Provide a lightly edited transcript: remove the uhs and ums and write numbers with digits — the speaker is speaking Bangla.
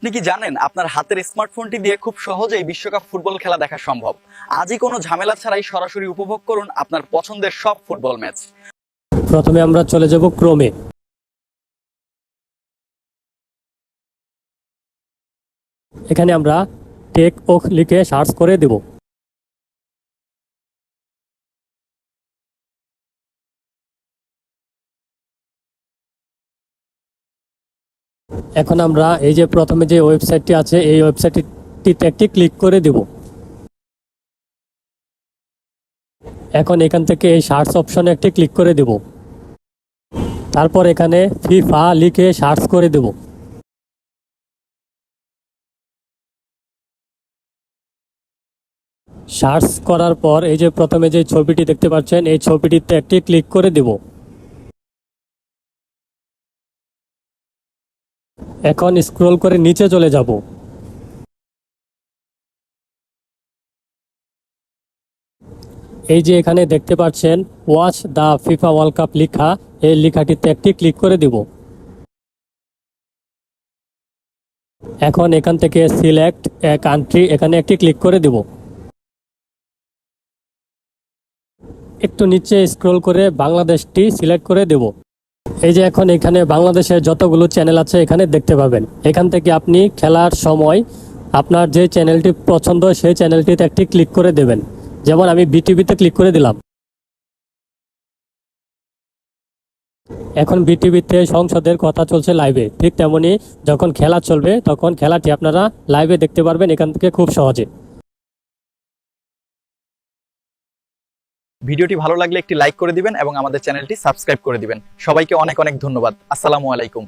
আপনি কি জানেন আপনার হাতের স্মার্টফোনটি দিয়ে খুব সহজেই বিশ্বকাপ ফুটবল খেলা দেখা সম্ভব। আজই কোনো ঝামেলা ছাড়াই সরাসরি উপভোগ করুন আপনার পছন্দের সব ফুটবল ম্যাচ। প্রথমে আমরা চলে যাব ক্রোমে। এখানে আমরা টেক ওক লিখে সার্চ করে দেব। এখন আমরা এই যে প্রথমে যে ওয়েবসাইটটি আছে এই ওয়েবসাইটটিতে একটি ক্লিক করে দেব। এখন এখান থেকে এই সার্চ অপশনে একটি ক্লিক করে দেব। তারপর এখানে ফিফা লিখে সার্চ করে দেব। সার্চ করার পর এই যে প্রথমে যে ছবিটি দেখতে পাচ্ছেন এই ছবিটিতে একটি ক্লিক করে দেব। এখন স্ক্রল করে নিচে চলে যাব। এই যে এখানে দেখতে পাচ্ছেন watch the FIFA world cup লেখা, এই লেখাটিতে একটি ক্লিক করে দেব। এখন এখান থেকে সিলেক্ট এ কান্ট্রি এখানে একটি ক্লিক করে দেব। একটু নিচে স্ক্রল করে বাংলাদেশটি সিলেক্ট করে দেব। এই যে এখন এখানে বাংলাদেশের যতগুলো চ্যানেল আছে এখানে দেখতে পাবেন। এখান থেকে আপনি খেলার সময় আপনার যে চ্যানেলটি পছন্দ সেই চ্যানেলটিতে একটি ক্লিক করে দেবেন। যেমন আমি বিটিভিতে ক্লিক করে দিলাম। এখন বিটিভিতে সংসদের কথা চলছে লাইভে, ঠিক তেমনি যখন খেলা চলবে তখন খেলাটি আপনারা লাইভে দেখতে পারবেন এখান থেকে খুব সহজে। ভিডিওটি ভালো লাগলে একটি লাইক করে দিবেন এবং আমাদের চ্যানেলটি সাবস্ক্রাইব করে দিবেন। সবাইকে অনেক অনেক ধন্যবাদ। আসসালামু আলাইকুম।